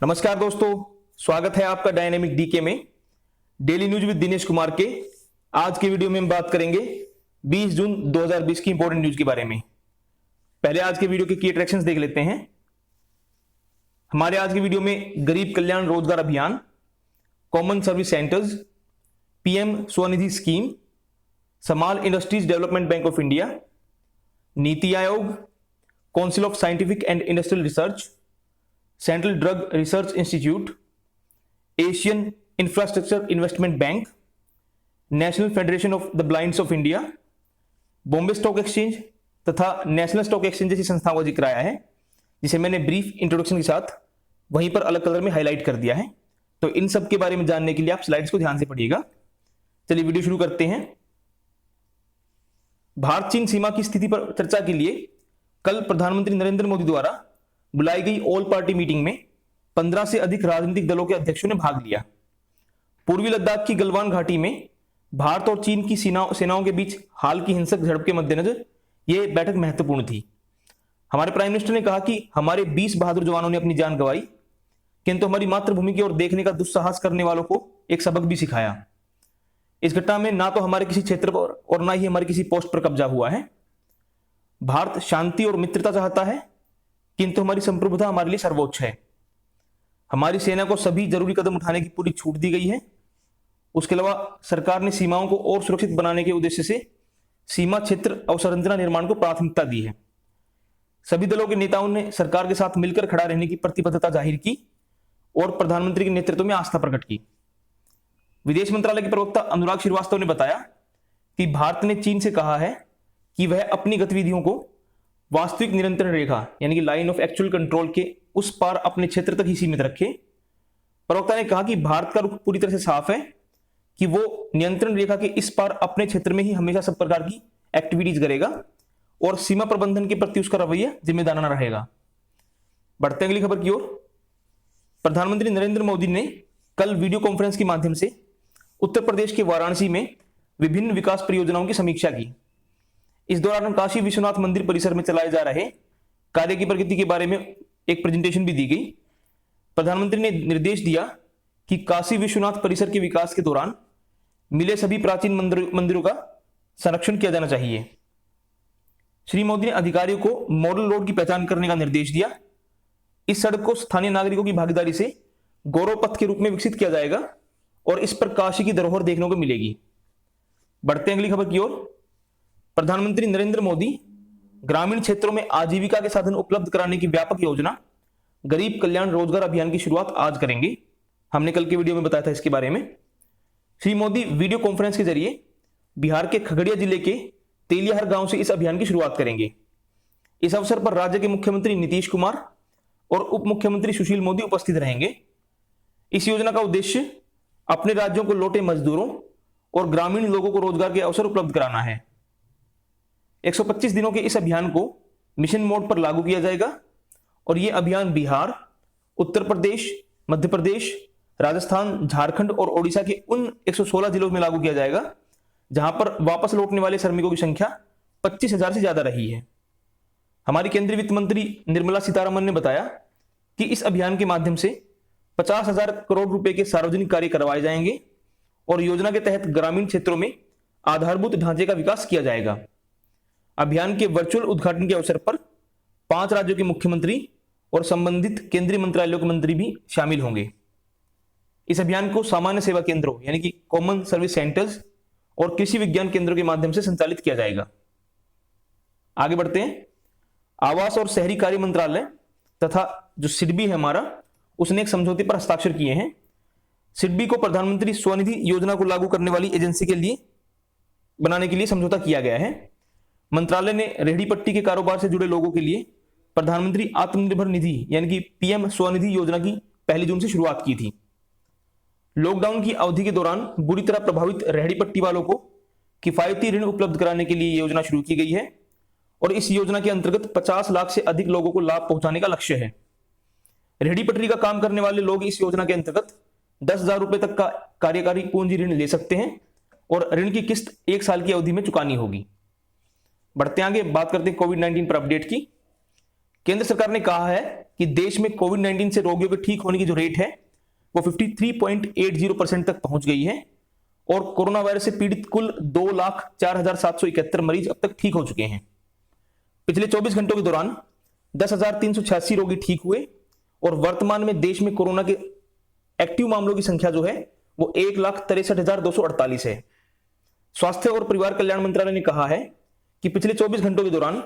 नमस्कार दोस्तों, स्वागत है आपका डायनेमिक डीके में daily news with Dinesh Kumar के। आज की वीडियो में हम बात करेंगे 20 जून 2020 की इंपॉर्टेंट न्यूज के बारे में। पहले आज के वीडियो के की अट्रैक्शंस देख लेते हैं। हमारे आज की वीडियो में गरीब Kalyan Rozgar Abhiyan, common service centres, PM Svanidhi scheme, small industries development bank of India, NITI Aayog, council of scientific and industrial research, central drug research institute, Asian infrastructure investment bank, national federation of the blinds of India, Bombay stock exchange तथा national stock exchange जैसी संस्थाओं का जिक्र आया है, जिसे मैंने brief introduction के साथ वहीं पर अलग कलर में हाईलाइट कर दिया है। तो इन सब के बारे में जानने के लिए आप स्लाइड्स को ध्यान से पढ़िएगा। चलिए वीडियो शुरू करते हैं। भारत चीन सीमा की स्थिति पर चर्चा के लिए कल प्रधानमंत्री नरेंद्र मोदी द्वारा बुलाई गई ऑल पार्टी मीटिंग में 15 से अधिक राजनीतिक दलों के अध्यक्षों ने भाग लिया। पूर्वी लद्दाख की गलवान घाटी में भारत और चीन की सेनाओं के बीच हाल की हिंसक झड़प के मद्देनजर यह बैठक महत्वपूर्ण थी। हमारे प्राइम मिनिस्टर ने कहा कि हमारे 20 बहादुर जवानों ने अपनी जान गंवाई, किंतु हमारी मातृभूमि की ओर देखने का दुस्साहस करने वालों को एक सबक भी सिखाया। इस घटना में ना तो हमारे किसी क्षेत्र पर और ना ही हमारे किसी पोस्ट पर कब्जा हुआ है। भारत शांति और मित्रता चाहता है, किंतु हमारी संप्रभुता हमारे लिए सर्वोच्च है। हमारी सेना को सभी जरूरी कदम उठाने की पूरी छूट दी गई है। उसके अलावा सरकार ने सीमाओं को और सुरक्षित बनाने के उद्देश्य से सीमा क्षेत्र अवसंरचना निर्माण को प्राथमिकता दी है। सभी दलों के नेताओं ने सरकार के साथ मिलकर खड़ा रहने की प्रतिबद्धता जाहिर की और प्रधानमंत्री के नेतृत्व में आस्था प्रकट की। विदेश मंत्रालय के प्रवक्ता अनुराग श्रीवास्तव ने बताया कि भारत ने चीन से कहा है कि वह अपनी गतिविधियों को वास्तविक नियंत्रण रेखा यानी कि लाइन ऑफ एक्चुअल कंट्रोल के उस पार अपने क्षेत्र तक ही सीमित रखे। प्रवक्ता ने कहा कि भारत का रुख पूरी तरह से साफ है कि वो नियंत्रण रेखा के इस पार अपने क्षेत्र में ही हमेशा सब प्रकार की एक्टिविटीज करेगा और सीमा प्रबंधन के प्रति उसका रवैया जिम्मेदाराना रहेगा। बढ़ते अगली खबर की ओर। प्रधानमंत्री नरेंद्र मोदी ने कल वीडियो कॉन्फ्रेंस के माध्यम से उत्तर प्रदेश के वाराणसी में विभिन्न विकास परियोजनाओं की समीक्षा की। इस दौरान काशी विश्वनाथ मंदिर परिसर में चलाए जा रहे कार्य की प्रगति के बारे में एक प्रेजेंटेशन भी दी गई। प्रधानमंत्री ने निर्देश दिया कि काशी विश्वनाथ परिसर के विकास के दौरान मिले सभी प्राचीन मंदिरों का संरक्षण किया जाना चाहिए। श्री मोदी ने अधिकारियों को मॉडल रोड की पहचान करने का निर्देश दिया। इस सड़क को स्थानीय नागरिकों की भागीदारी से गौरव पथ के रूप में विकसित किया जाएगा और इस पर काशी की धरोहर देखने को मिलेगी। बढ़ते अगली खबर की ओर। प्रधानमंत्री नरेंद्र मोदी ग्रामीण क्षेत्रों में आजीविका के साधन उपलब्ध कराने की व्यापक योजना गरीब कल्याण रोजगार अभियान की शुरुआत आज करेंगे। हमने कल के वीडियो में बताया था इसके बारे में। श्री मोदी वीडियो कॉन्फ्रेंस के जरिए बिहार के खगड़िया जिले के तेलियाहर गांव से इस अभियान की शुरुआत करेंगे। इस अवसर पर राज्य के मुख्यमंत्री नीतीश कुमार और उप मुख्यमंत्री सुशील मोदी उपस्थित रहेंगे। इस योजना का उद्देश्य अपने राज्यों को लौटे मजदूरों और ग्रामीण लोगों को रोजगार के अवसर उपलब्ध कराना है। 125 दिनों के इस अभियान को मिशन मोड पर लागू किया जाएगा और यह अभियान बिहार, उत्तर प्रदेश, मध्य प्रदेश, राजस्थान, झारखंड और ओडिशा के उन 116 जिलों में लागू किया जाएगा जहां पर वापस लौटने वाले श्रमिकों की संख्या 25,000 से ज्यादा रही है। हमारी केंद्रीय वित्त मंत्री निर्मला सीतारमण ने बताया कि इस अभियान के माध्यम से 50,000 करोड़ रुपए के सार्वजनिक कार्य करवाए जाएंगे और योजना के तहत ग्रामीण क्षेत्रों में आधारभूत ढांचे का विकास किया जाएगा। अभियान के वर्चुअल उद्घाटन के अवसर पर 5 राज्यों के मुख्यमंत्री और संबंधित केंद्रीय मंत्रालयों के मंत्री भी शामिल होंगे। इस अभियान को सामान्य सेवा केंद्रों यानी कि कॉमन सर्विस सेंटर्स और कृषि विज्ञान केंद्रों के माध्यम से संचालित किया जाएगा। आगे बढ़ते हैं। आवास और शहरी कार्य मंत्रालय तथा जो सिडबी है हमारा, उसने एक समझौते पर हस्ताक्षर किए हैं। सिडबी को प्रधानमंत्री स्वनिधि योजना को लागू करने वाली एजेंसी के लिए बनाने के लिए समझौता किया गया है। मंत्रालय ने रेहड़ी पट्टी के कारोबार से जुड़े लोगों के लिए प्रधानमंत्री आत्मनिर्भर निधि यानी कि पीएम स्वनिधि योजना की 1 जून से शुरुआत की थी। लॉकडाउन की अवधि के दौरान बुरी तरह प्रभावित रेहड़ी पट्टी वालों को किफायती ऋण उपलब्ध कराने के लिए योजना शुरू की गई है और इस योजना के अंतर्गत 50 लाख से अधिक लोगों को लाभ पहुंचाने का लक्ष्य है। रेहड़ी पटरी का काम करने वाले लोग इस योजना के अंतर्गत 10,000 रुपए तक का कार्यकारी पूंजी ऋण ले सकते हैं और ऋण की किस्त 1 साल की अवधि में चुकानी होगी। बढ़ते आगे, बात करते हैं कोविड-19 पर अपडेट की। केंद्र सरकार ने कहा है कि देश में कोविड-19 से रोगियों के ठीक होने की जो रेट है वो 53.80% तक पहुंच गई है और कोरोना वायरस से पीड़ित कुल 2,04,771 मरीज अब तक ठीक हो चुके हैं। पिछले 24 घंटों के दौरान 10,386 रोगी ठीक हुए और वर्तमान में देश में कोरोना के एक्टिव मामलों की संख्या जो है वो 1,63,248 है। स्वास्थ्य और परिवार कल्याण मंत्रालय ने कहा है कि पिछले 24 घंटों के दौरान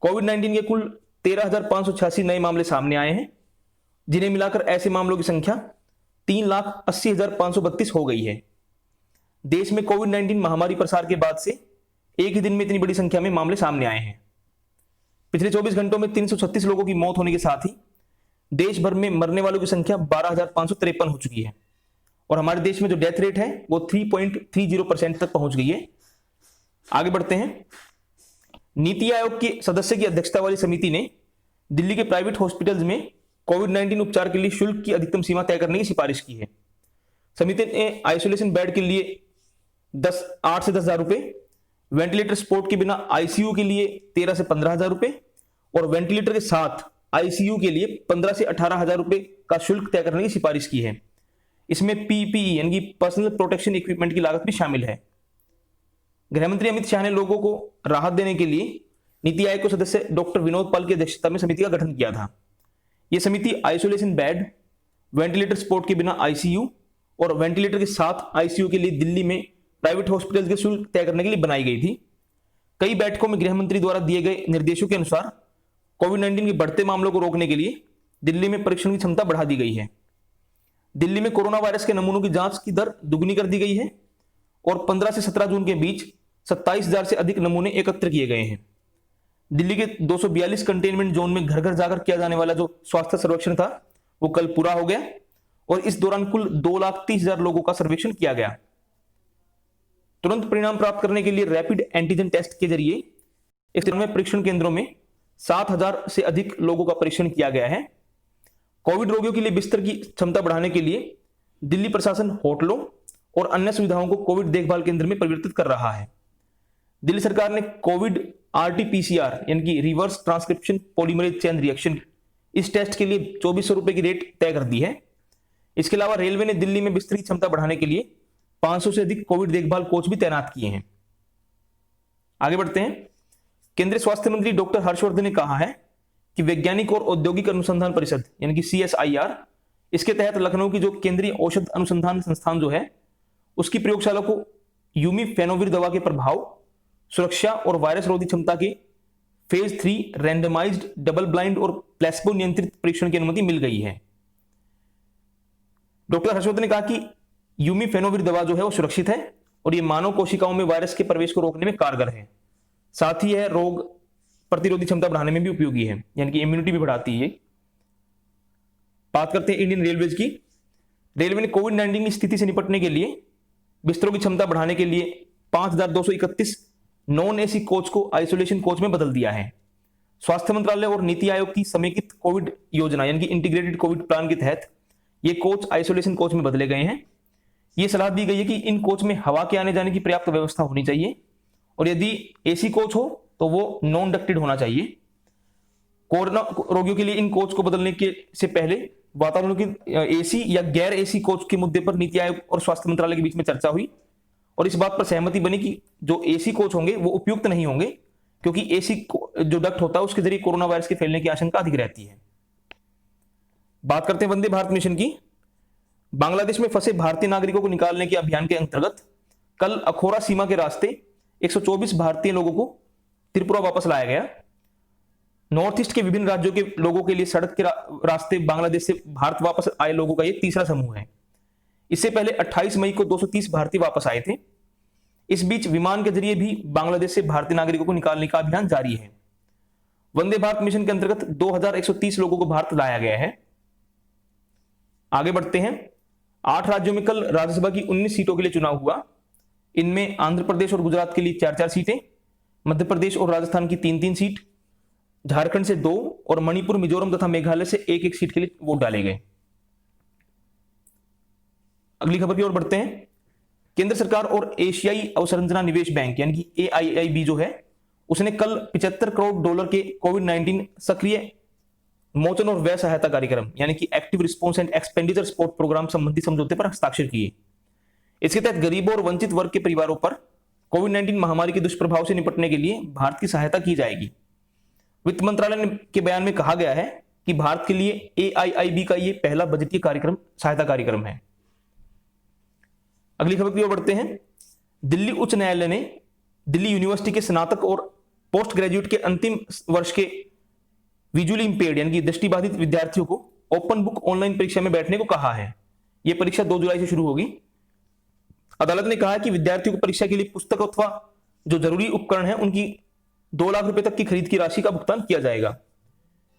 कोविड-19 के कुल 13,586 नए मामले सामने आए हैं, जिन्हें मिलाकर ऐसे मामलों की संख्या 3,80,532 हो गई है। देश में कोविड-19 महामारी प्रसार के बाद से एक ही दिन में इतनी बड़ी संख्या में मामले सामने आए हैं। पिछले 24 घंटों में 336 लोगों की मौत होने के साथ ही देश भर में मरने वालों की संख्या 12,553 हो चुकी है और हमारे देश में जो डेथ रेट है वो 3.30% तक पहुंच गई है। आगे बढ़ते हैं। नीति आयोग के सदस्य की अध्यक्षता वाली समिति ने दिल्ली के प्राइवेट हॉस्पिटल्स में कोविड-19 उपचार के लिए शुल्क की अधिकतम सीमा तय करने की सिफारिश की है। समिति ने आइसोलेशन बेड के लिए 8 से 10,000 रुपए, वेंटिलेटर सपोर्ट के बिना आईसीयू के लिए 13 से 15,000 रुपए और वेंटिलेटर के साथ आईसीयू के लिए 15 से 18,000 रुपए का शुल्क तय करने की सिफारिश की है। इसमें पीपीई यानी पर्सनल प्रोटेक्शन इक्विपमेंट की लागत भी शामिल है। गृहमंत्री अमित शाह ने लोगों को राहत देने के लिए नीति आयोग के सदस्य डॉक्टर विनोद पाल की अध्यक्षता में समिति का गठन किया था। यह समिति आइसोलेशन बेड, वेंटिलेटर सपोर्ट के बिना आईसीयू और वेंटिलेटर के साथ आईसीयू के लिए दिल्ली में प्राइवेट हॉस्पिटल के शुल्क तय करने के लिए बनाई गई थी। कई बैठकों में गृहमंत्री द्वारा दिए गए निर्देशों के अनुसार कोविड-19 के बढ़ते मामलों को रोकने के लिए दिल्ली में परीक्षण की क्षमता बढ़ा दी गई है। दिल्ली में कोरोना वायरस के नमूनों की जांच की दर दुगनी कर दी गई है और 15 से 17 जून के बीच 27,000 से अधिक नमूने एकत्र किए गए हैं। दिल्ली के 242 कंटेनमेंट जोन में घर घर जाकर किया जाने वाला जो स्वास्थ्य सर्वेक्षण था वो कल पूरा हो गया और इस दौरान कुल 2,30,000 लोगों का सर्वेक्षण किया गया। तुरंत परिणाम प्राप्त करने के लिए रैपिड एंटीजन टेस्ट के जरिए इस परीक्षण केंद्रों में 7,000 से अधिक लोगों का परीक्षण किया गया है। कोविड रोगियों के लिए बिस्तर की क्षमता बढ़ाने के लिए दिल्ली प्रशासन होटलों और अन्य सुविधाओं को कोविड देखभाल केंद्र में परिवर्तित कर रहा है। दिल्ली सरकार ने कोविड आरटी-पीसीआर यानी कि reverse transcription polymerase chain reaction इस टेस्ट के लिए 2,400 रुपए की रेट तय कर दी है। इसके अलावा रेलवे ने दिल्ली में बिस्तर की क्षमता बढ़ाने के लिए 500 से अधिक कोविड देखभाल कोच भी तैनात किए हैं। आगे बढ़ते हैं। केंद्रीय स्वास्थ्य मंत्री डॉक्टर हर्षवर्धन ने कहा है कि वैज्ञानिक और औद्योगिक अनुसंधान परिषद यानी कि CSIR इसके तहत लखनऊ की जो केंद्रीय औषध अनुसंधान संस्थान जो है उसकी प्रयोगशाला को यूमीफेनोविर दवा के प्रभाव, सुरक्षा और वायरस रोधी क्षमता के फेज 3 रैंडमाइज्ड डबल ब्लाइंड और प्लेसबो नियंत्रित परीक्षण की अनुमति मिल गई है। डॉक्टर हर्षवर्धन ने कहा कि यूमीफेनोविर दवा जो है वो सुरक्षित है और ये मानव कोशिकाओं में वायरस के प्रवेश को रोकने में कारगर है। साथ ही यह रोग प्रतिरोधी क्षमता बढ़ाने में भी उपयोगी है, यानी कि इम्यूनिटी भी बढ़ाती है। बात करते हैं इंडियन रेलवेज की। रेलवे ने कोविड-19 की स्थिति से निपटने के लिए बिस्तरों की क्षमता बढ़ाने के लिए 5,231 नॉन एसी कोच को आइसोलेशन कोच में बदल दिया है। स्वास्थ्य मंत्रालय और नीति आयोग की समेकित कोविड योजना यानी कि इंटीग्रेटेड कोविड प्लान के तहत ये कोच आइसोलेशन कोच में बदले गए हैं। ये सलाह दी गई है कि इन कोच में हवा के आने जाने की पर्याप्त व्यवस्था होनी चाहिए और यदि एसी कोच हो तो वो नॉन डक्टेड होना चाहिए। कोरोना रोगियों के लिए इन कोच को बदलने के से पहले वातावरण की एसी या गैर एसी कोच के मुद्दे पर नीति आयोग और स्वास्थ्य मंत्रालय के बीच में चर्चा हुई और इस बात पर सहमति बनी कि जो एसी कोच होंगे वो उपयुक्त नहीं होंगे क्योंकि एसी जो डक्ट होता है उसके जरिए कोरोना वायरस के फैलने की आशंका अधिक रहती है। बात करते हैं वंदे भारत मिशन की। बांग्लादेश में फंसे भारतीय नागरिकों को निकालने के अभियान के अंतर्गत कल अखोरा सीमा के रास्ते 124 भारतीय लोगों को त्रिपुरा वापस लाया गया। नॉर्थ ईस्ट के विभिन्न राज्यों के लोगों के लिए सड़क के रास्ते बांग्लादेश से भारत वापस आए लोगों का यह तीसरा समूह है। इससे पहले 28 मई को 230 भारतीय वापस आए थे। इस बीच विमान के जरिए भी बांग्लादेश से भारतीय नागरिकों को निकालने का अभियान जारी है। वंदे भारत मिशन के अंतर्गत 2,130 लोगों को भारत लाया गया है। आगे बढ़ते हैं। 8 राज्यों में कल राज्यसभा की 19 सीटों के लिए चुनाव हुआ। इनमें आंध्र प्रदेश और गुजरात के लिए 4-4 सीटें, मध्य प्रदेश और राजस्थान की 3-3 सीट, झारखंड से 2 और मणिपुर, मिजोरम तथा मेघालय से 1-1 सीट के लिए वोट डाले गए। अगली खबर की ओर बढ़ते हैं। केंद्र सरकार और एशियाई अवसंरचना निवेश बैंक यानी कि AIIB जो है उसने कल $75 करोड़ के कोविड-19 सक्रिय मोचन और व्यय सहायता कार्यक्रम यानी कि active response and expenditure support programme संबंधी समझौते पर हस्ताक्षर किए। इसके तहत गरीबों और वंचित वर्ग के परिवारों पर कोविड-19 महामारी के दुष्प्रभाव से निपटने के लिए भारत की सहायता की जाएगी। वित्त मंत्रालय के बयान में कहा गया है कि भारत के लिए AIIB का यह पहला बजटीय कार्यक्रम सहायता कार्यक्रम है। अगली खबर की ओर बढ़ते हैं। दिल्ली उच्च न्यायालय ने दिल्ली यूनिवर्सिटी के स्नातक और पोस्ट ग्रेजुएट के अंतिम वर्ष के विजुअली इंपेयर्ड यानी कि दृष्टिबाधित विद्यार्थियों को ओपन बुक ऑनलाइन परीक्षा में बैठने को कहा है। यह परीक्षा 2 जुलाई से शुरू होगी। अदालत ने कहा है कि विद्यार्थियों को परीक्षा के लिए पुस्तक अथवा जो जरूरी उपकरण है उनकी 2 लाख रुपए तक की खरीद की राशि का भुगतान किया जाएगा।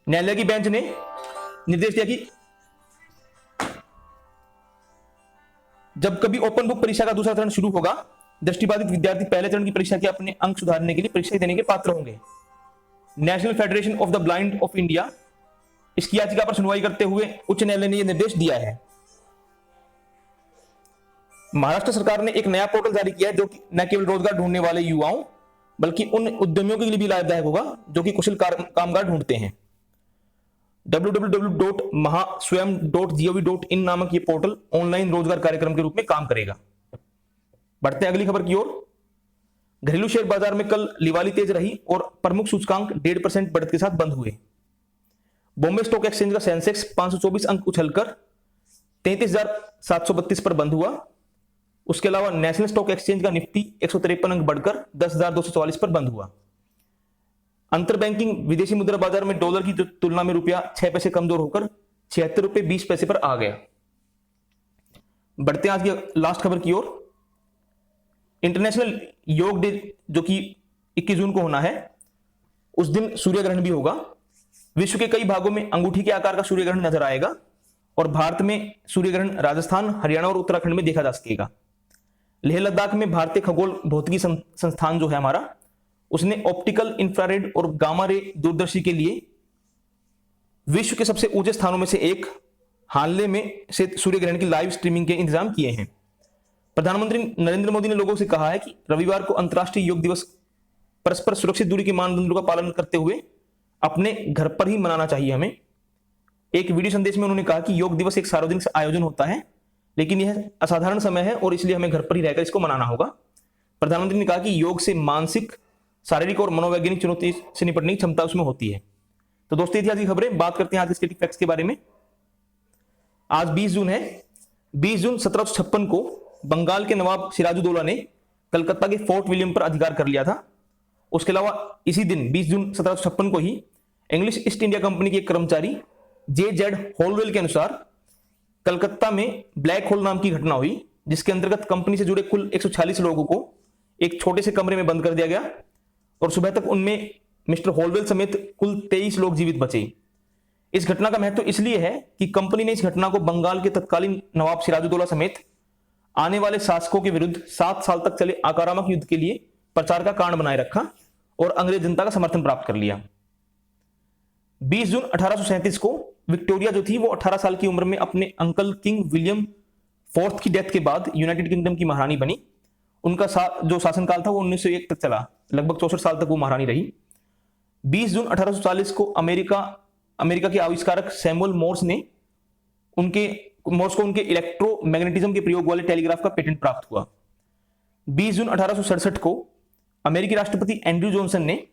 न्यायालय की बेंच ने निर्देश दिया कि जब कभी ओपन बुक परीक्षा का दूसरा चरण शुरू होगा, दृष्टिबाधित विद्यार्थी पहले चरण की परीक्षा के अपने अंक सुधारने के लिए परीक्षा देने के पात्र होंगे। National federation of the blind of India इसकी याचिका पर सुनवाई करते हुए उच्च न्यायालय ने यह निर्देश दिया है। महाराष्ट्र सरकार ने एक नया पोर्टल जारी किया है जो कि न केवल रोजगार ढूंढने वाले युवाओं बल्कि उन उद्यमियों के लिए भी लाभदायक होगा जो कि कुशल कामगार ढूंढते हैं। www.mahaswayam.gov.in नामक यह पोर्टल ऑनलाइन रोजगार कार्यक्रम के रूप में काम करेगा। बढ़ते हैं अगली खबर की ओर। घरेलू शेयर बाजार में कल लिवाली तेज रही और प्रमुख सूचकांक 1.5% बढ़त के साथ बंद हुए। बॉम्बे स्टॉक एक्सचेंज का सेंसेक्स 524 अंक उछलकर 33,732 पर बंद हुआ। उसके अलावा नेशनल स्टॉक एक्सचेंज का निफ्टी 153 अंक बढ़कर 10,244 पर बंद हुआ। अंतर बैंकिंग विदेशी मुद्रा बाजार में डॉलर की तुलना में रुपया 6 पैसे कमजोर होकर 76 रुपये 20 पैसे पर आ गया। बढ़ते हैं आज की लास्ट खबर की ओर। इंटरनेशनल योग डे जो कि 21 जून को होना है, उस दिन सूर्य ग्रहण भी होगा। विश्व के कई भागों में अंगूठी के आकार का सूर्य ग्रहण नजर आएगा और भारत में सूर्य ग्रहण राजस्थान, हरियाणा और उत्तराखंड में देखा जा सकेगा। लेह लद्दाख में भारतीय खगोल भौतिकी संस्थान जो है हमारा, उसने ऑप्टिकल, इंफ्रारेड और गामा रे दूरदर्शी के लिए विश्व के सबसे ऊंचे स्थानों में से एक हानले में से सूर्य ग्रहण की लाइव स्ट्रीमिंग के इंतजाम किए हैं। प्रधानमंत्री नरेंद्र मोदी ने लोगों से कहा है कि रविवार को अंतर्राष्ट्रीय योग दिवस परस्पर सुरक्षित दूरी के मानदंडों का पालन करते हुए अपने घर पर ही मनाना चाहिए हमें। एक वीडियो संदेश में उन्होंने कहा कि योग दिवस एक सार्वजनिक आयोजन होता है, लेकिन यह असाधारण समय है और इसलिए हमें घर पर ही रहकर इसको मनाना होगा। प्रधानमंत्री ने कहा कि योग से मानसिक, शारीरिक और मनोवैज्ञानिक चुनौती से निपटने की क्षमता उसमें होती है। तो दोस्तों, इतिहास की खबरें। बात करते हैं आज स्टैटिक फैक्ट्स के बारे में। आज 20 जून है। 20 जून 1756 को बंगाल के नवाब सिराजुद्दौला ने कलकत्ता के फोर्ट विलियम पर अधिकार कर लिया था। उसके अलावा इसी दिन 20 जून 1756 को ही इंग्लिश ईस्ट इंडिया कंपनी के एक कर्मचारी J.Z. होलवेल के अनुसार कलकत्ता में ब्लैक होल नाम की घटना हुई, जिसके अंतर्गत कंपनी से जुड़े कुल 146 लोगों को एक छोटे से कमरे में बंद कर दिया गया और सुबह तक उनमें मिस्टर होलवेल समेत कुल 23 लोग जीवित बचे। इस घटना का महत्व इसलिए है कि कंपनी ने इस घटना को बंगाल के तत्कालीन नवाब सिराजुद्दौला समेत आने वाले शासकों के विरुद्ध 7 साल तक चले आक्रामक युद्ध के लिए प्रचार का कारण बनाए रखा और अंग्रेज जनता का समर्थन प्राप्त कर लिया। 20 जून 1837 को विक्टोरिया जो थी वो 18 साल की उम्र में अपने अंकल किंग विलियम फोर्थ की डेथ के बाद यूनाइटेड किंगडम की महारानी बनी। उनका जो शासनकाल था वो 1901 तक चला, लगभग 64 साल तक वो महारानी रही। 20 जून 1840 को अमेरिका के आविष्कारक सैमुअल मोर्स को उनके इलेक्ट्रोमैग्नेटिज्म के प्रयोग वाले टेलीग्राफ का पेटेंट प्राप्त हुआ। 20 जून 1867 को अमेरिकी राष्ट्रपति एंड्रयू जॉनसन ने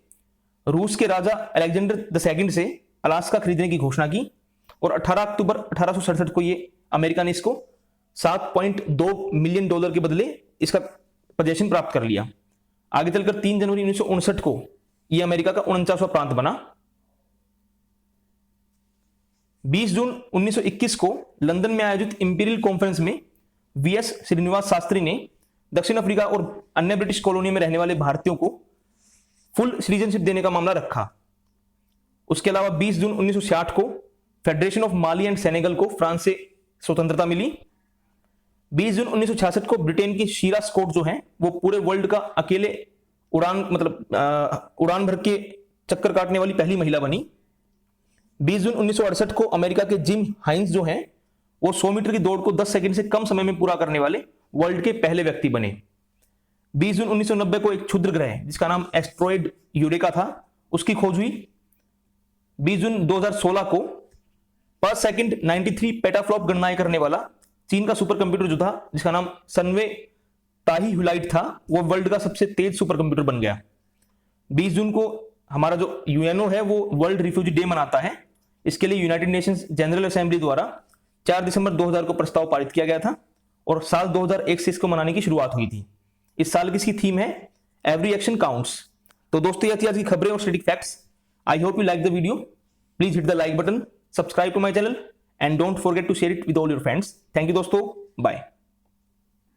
रूस के राजा अलेक्जेंडर II से अलास्का खरीदने की घोषणा की और 18 अक्टूबर 1867 को ये अमेरिका ने इसको $7.2 मिलियन के बदले इसका पोजेशन प्राप्त कर लिया। आगे चलकर 3 जनवरी 1959 को यह अमेरिका का 49वां प्रांत बना। 20 जून 1921 को लंदन में आयोजित इंपीरियल कॉन्फ्रेंस में VS श्रीनिवास शास्त्री ने दक्षिण अफ्रीका और अन्य ब्रिटिश कॉलोनी में रहने वाले भारतीयों को फुल सिटीजनशिप देने का मामला रखा। उसके अलावा 20 जून 1966 को federation of Mali and Senegal को फ्रांस से स्वतंत्रता मिली। 20 जून 1966 को ब्रिटेन की शीरा स्कॉट जो है वो पूरे वर्ल्ड का अकेले उड़ान भर के चक्कर काटने वाली पहली महिला बनी। 20 जून 1968 को अमेरिका के जिम हाइंस जो हैं वो 100 मीटर की दौड़ को 10 सेकंड से कम समय में पूरा करने वाले वर्ल्ड के पहले व्यक्ति बने। 20 जून 1990 को एक क्षुद्र ग्रह जिसका नाम एस्ट्रॉइड यूरेका था उसकी खोज हुई। 20 जून 2016 को पर सेकंड 93 पेटाफ्लॉप गणनाएं करने वाला चीन का सुपर कंप्यूटर जो था, जिसका नाम सनवे ताही हुलाइट था, वो वर्ल्ड का सबसे तेज सुपर कंप्यूटर बन गया। 20 जून को हमारा जो यूएनओ है वो वर्ल्ड रिफ्यूजी डे मनाता है। इसके लिए यूनाइटेड नेशंस जनरल असेंबली द्वारा 4 दिसंबर 2000 को प्रस्ताव पारित किया गया था और साल 2001 से इसको मनाने की शुरुआत हुई थी। इस साल की इसकी थीम है एवरी एक्शन काउंट्स। तो दोस्तों, ये थी आज की खबरें और static facts. I hope you like the video. Please hit the like button, subscribe to my channel and don't forget to share it with all your friends. Thank you दोस्तों, bye.